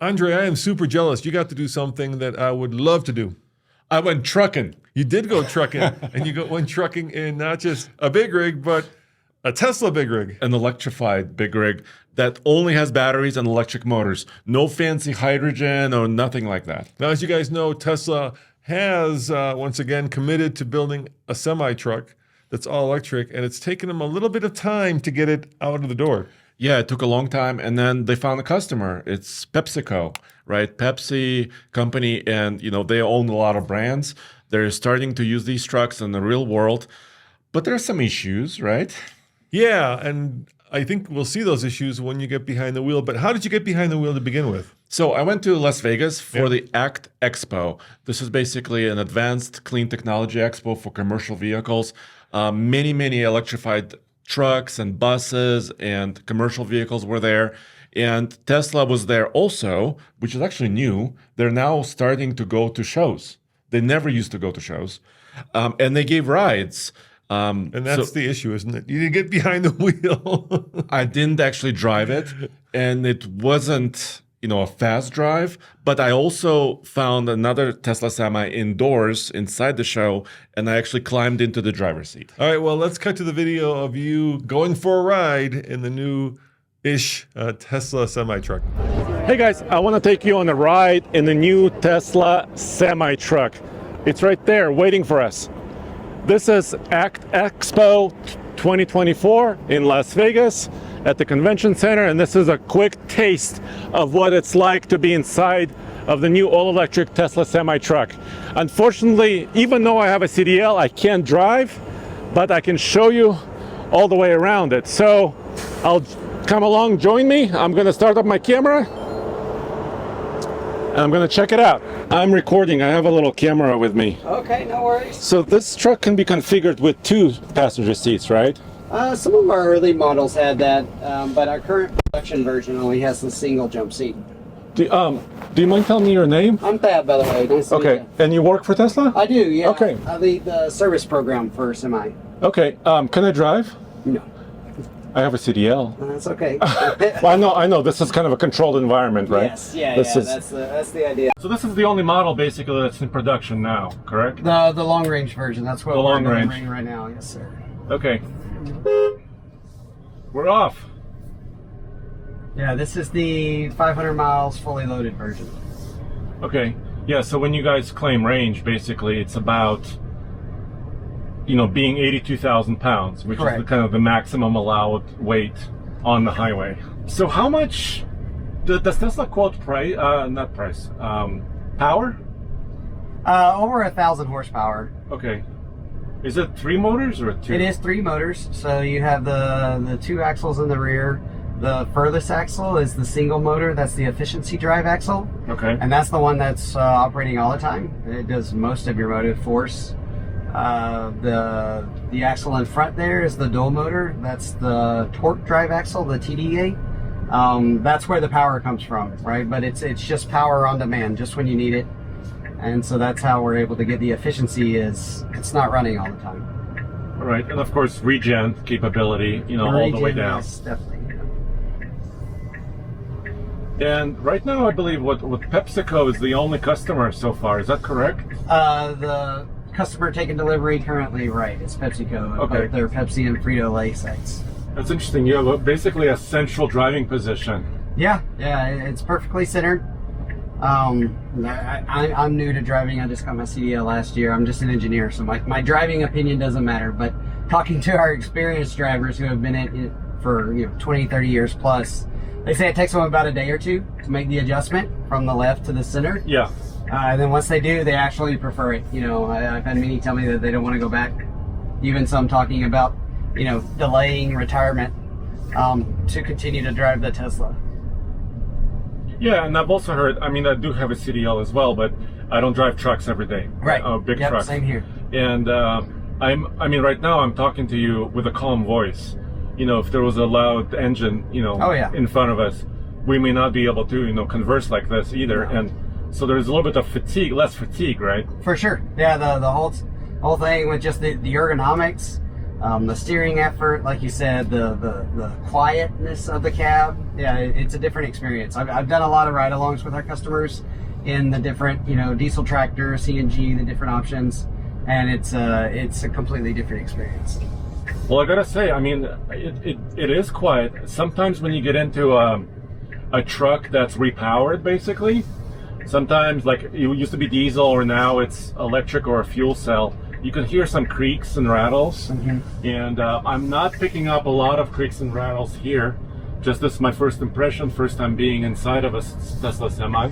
Andre, I am super jealous. You got to do something that I would love to do. I went trucking. You did go trucking, and went trucking in not just a big rig, but a Tesla big rig. An electrified big rig that only has batteries and electric motors. No fancy hydrogen or nothing like that. Now, as you guys know, Tesla has once again committed to building a semi-truck that's all electric, and it's taken them a little bit of time to get it out of the door. Yeah, it took a long time, and then they found a customer. It's PepsiCo, right? Pepsi company, and they own a lot of brands. They're starting to use these trucks in the real world, but there are some issues, right? Yeah, and I think we'll see those issues when you get behind the wheel. But how did you get behind the wheel to begin with? So I went to Las Vegas for the ACT Expo. This is basically an advanced clean technology expo for commercial vehicles. Many electrified trucks and buses and commercial vehicles were there. And Tesla was there also, which is actually new. They're now starting to go to shows. They never used to go to shows. And they gave rides. And that's the issue, isn't it? You didn't get behind the wheel. I didn't actually drive it. And it wasn't, a fast drive. But I also found another Tesla Semi indoors inside the show. And I actually climbed into the driver's seat. All right, well, let's cut to the video of you going for a ride in the new-ish Tesla semi-truck. Hey guys, I want to take you on a ride in the new Tesla semi-truck. It's right there waiting for us. This is ACT Expo 2024 in Las Vegas at the Convention Center, and this is a quick taste of what it's like to be inside of the new all-electric Tesla semi-truck. Unfortunately, even though I have a CDL, I can't drive, but I can show you all the way around it. So I'll come along, join me. I'm going to start up my camera and I'm going to check it out. I'm recording. I have a little camera with me. Okay, no worries. So this truck can be configured with 2 passenger seats, right? Some of our early models had that, but our current production version only has the single jump seat. Do you mind telling me your name? I'm Thad, by the way. Nice to meet Okay, you. and you work for Tesla? I do, yeah. Okay. I lead the service program for Semi. Okay, can I drive? No, I have a CDL. that's okay. Well, I know. This is kind of a controlled environment, right? Yes, yeah, This is- that's the idea. So this is the only model basically that's in production now, correct? The long range version. That's what The we're long range. delivering right now. Yes, sir. Okay. We're off. Yeah, this is the 500 miles fully loaded version. Okay. Yeah, so when you guys claim range, basically it's about, being 82,000 pounds, which Correct. is the kind of the maximum allowed weight on the highway. So how much does Tesla quote price? Not price. Power? Over 1,000 horsepower. Okay. Is it 3 motors or 2? It is 3 motors. So you have the 2 axles in the rear. The furthest axle is the single motor. That's the efficiency drive axle. Okay. And that's the one that's operating all the time. It does most of your motive force. The axle in front there is the dual motor. That's the torque drive axle, the TDA. That's where the power comes from, right? But it's just power on demand, just when you need it. And so that's how we're able to get the efficiency. Is it's not running all the time. Right, and of course regen capability, all the way down. Yes, definitely. And right now, I believe what PepsiCo is the only customer so far. Is that correct? The customer taking delivery currently, right? It's PepsiCo. Okay. Both their Pepsi and Frito-Lay sites. That's interesting. You have basically a central driving position. Yeah, it's perfectly centered. I'm new to driving. I just got my CDL last year. I'm just an engineer, so my driving opinion doesn't matter. But talking to our experienced drivers who have been in it for 20, 30 years plus, they say it takes them about a day or 2 to make the adjustment from the left to the center. Yeah. And then once they do, they actually prefer it. I've had many tell me that they don't want to go back. Even some talking about, delaying retirement to continue to drive the Tesla. Yeah, and I've also heard, I do have a CDL as well, but I don't drive trucks every day. Right. Big Yep, trucks. same here. And right now I'm talking to you with a calm voice. If there was a loud engine, Oh, yeah. in front of us, we may not be able to, converse like this either. No. And so there's a little bit of fatigue, less fatigue, right? For sure. Yeah, the whole thing with just the ergonomics The steering effort, like you said, the quietness of the cab, yeah, it's a different experience. I've done a lot of ride-alongs with our customers in the different, diesel tractor, CNG, the different options, and it's a completely different experience. Well, I gotta say, I mean, it is quiet. Sometimes when you get into a truck that's repowered, basically, sometimes like it used to be diesel or now it's electric or a fuel cell, you can hear some creaks and rattles. And I'm not picking up a lot of creaks and rattles here. Just this is my first impression, first time being inside of a Tesla Semi.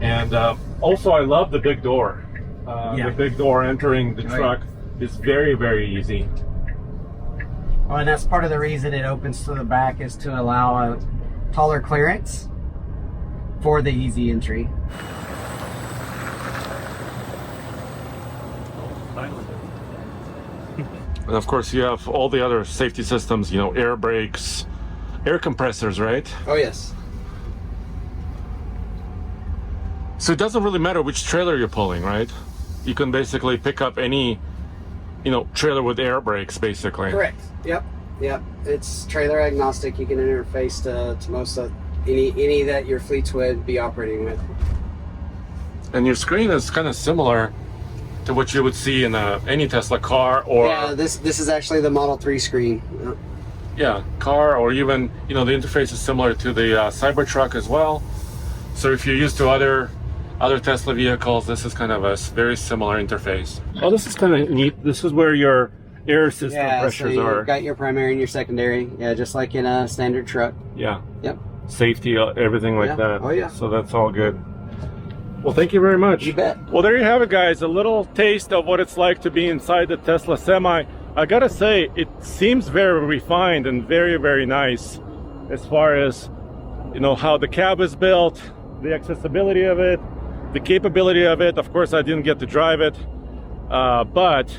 And also I love the big door. The big door entering the truck is very, very easy. Well, and that's part of the reason it opens to the back, is to allow a taller clearance for the easy entry. And of course you have all the other safety systems, air brakes, air compressors, right? Oh, yes. So it doesn't really matter which trailer you're pulling, right? You can basically pick up any, trailer with air brakes, basically. Correct. Yep. It's trailer agnostic. You can interface to most of any that your fleets would be operating with. And your screen is kind of similar to what you would see in any Tesla car, or Yeah, this is actually the Model 3 screen. car, or even the interface is similar to the Cybertruck as well. So if you're used to other Tesla vehicles, this is kind of a very similar interface. Oh, this is kind of neat. This is where your air system pressures so are. You've got your primary and your secondary. Yeah, just like in a standard truck. Yeah. Yep. Safety, everything like that. Oh, yeah. So that's all good. Well, thank you very much. You bet. Well, there you have it, guys. A little taste of what it's like to be inside the Tesla Semi. I gotta say, it seems very refined and very, very nice as far as, how the cab is built, the accessibility of it, the capability of it. Of course, I didn't get to drive it, but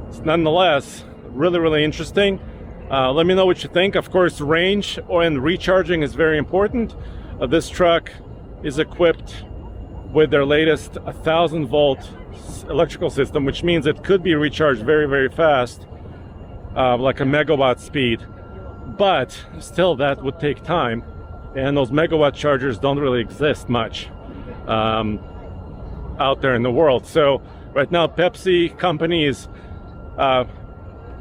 it's nonetheless really, really interesting. Let me know what you think. Of course, range and recharging is very important. This truck is equipped with their latest 1,000-volt electrical system, which means it could be recharged very, very fast, like a megawatt speed. But still, that would take time, and those megawatt chargers don't really exist much out there in the world. So right now, Pepsi company is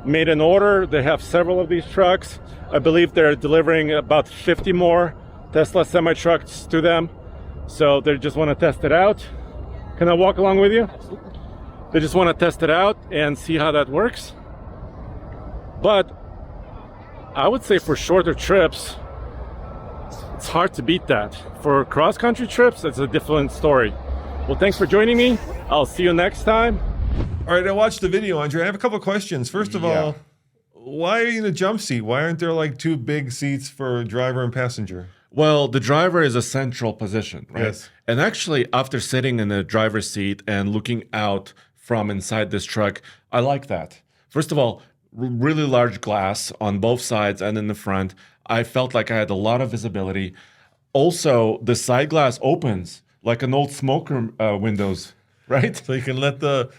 made an order. They have several of these trucks. I believe they're delivering about 50 more Tesla semi trucks to them. So they just want to test it out. Can I walk along with you? They just want to test it out and see how that works. But I would say for shorter trips, it's hard to beat that. For cross-country trips, it's a different story. Well, thanks for joining me. I'll see you next time. All right, I watched the video, Andre. I have a couple of questions. First of all, why are you in a jump seat? Why aren't there like two big seats for driver and passenger? Well, the driver is a central position, right? Yes. And actually, after sitting in the driver's seat and looking out from inside this truck, I like that. First of all, really large glass on both sides and in the front. I felt like I had a lot of visibility. Also, the side glass opens like an old smoker windows, right? So you can let the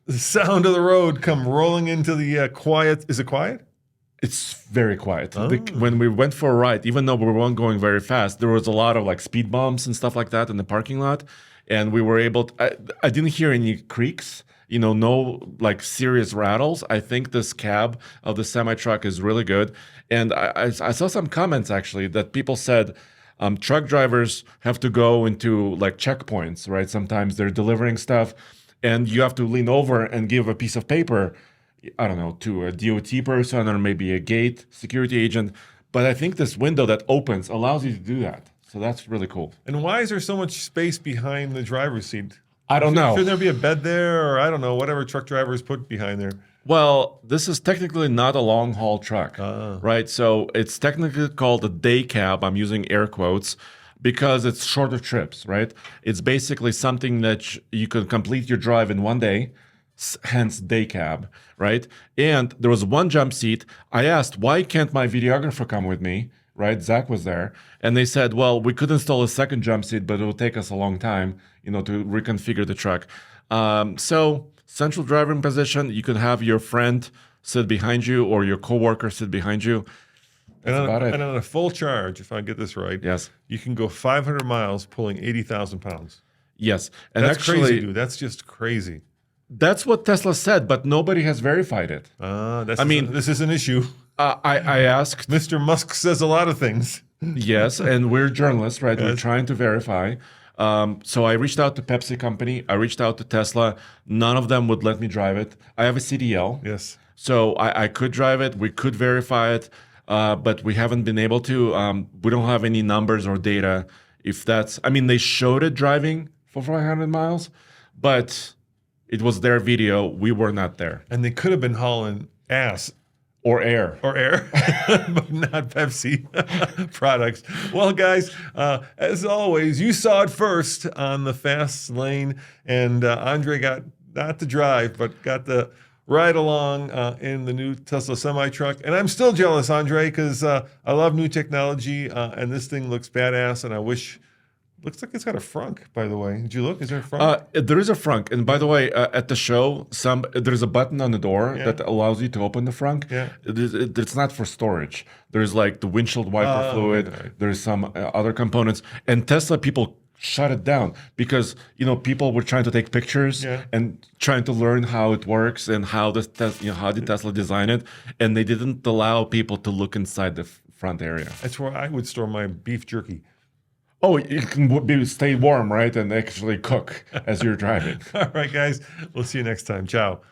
sound of the road come rolling into the quiet. Is it quiet? It's very quiet. When we went for a ride, even though we weren't going very fast, there was a lot of like speed bumps and stuff like that in the parking lot. And we were able to, I didn't hear any creaks, no like serious rattles. I think this cab of the semi-truck is really good. And I saw some comments actually that people said truck drivers have to go into like checkpoints, right? Sometimes they're delivering stuff and you have to lean over and give a piece of paper, I don't know, to a DOT person or maybe a gate security agent. But I think this window that opens allows you to do that. So that's really cool. And why is there so much space behind the driver's seat? I don't know. Should there be a bed there, or I don't know, whatever truck drivers put behind there? Well, this is technically not a long haul truck, right? So it's technically called a day cab. I'm using air quotes because it's shorter trips, right? It's basically something that you can complete your drive in one day, hence day cab, right? And there was one jump seat. I asked, why can't my videographer come with me, right? Zach was there. And they said, well, we could install a second jump seat, but it will take us a long time, to reconfigure the truck. So central driving position. You can have your friend sit behind you or your coworker sit behind you. And That's about it. and on a full charge, if I get this right, Yes. you can go 500 miles pulling 80,000 pounds. Yes. And That's actually, crazy, dude. That's just crazy. that's what Tesla said, but nobody has verified it. This is an issue. I asked, Mr. Musk says a lot of things. yes, and we're journalists, right? We're Yes. trying to verify. So I reached out to Pepsi Company. I reached out to Tesla. None of them would let me drive it. I have a CDL. Yes. So I could drive it. We could verify it, but we haven't been able to. We don't have any numbers or data. If that's, I mean, they showed it driving for 500 miles, but it was their video. We were not there. And they could have been hauling ass Or air. or air, but not Pepsi products. Well, guys, as always, you saw it first on the fast lane, and Andre got not to drive, but got the ride along in the new Tesla semi-truck. And I'm still jealous, Andre, because I love new technology, and this thing looks badass, and I wish... Looks like it's got a frunk, by the way. Did you look? Is there a frunk? There is a frunk, and by the way, at the show, there's a button on the door that allows you to open the frunk. Yeah. It's not for storage. There's like the windshield wiper fluid. Okay, right. There's some other components, and Tesla people shut it down because people were trying to take pictures and trying to learn how it works and how how did Tesla design it, and they didn't allow people to look inside the front area. That's where I would store my beef jerky. Oh, it can stay warm, right, and actually cook as you're driving. All right, guys. We'll see you next time. Ciao.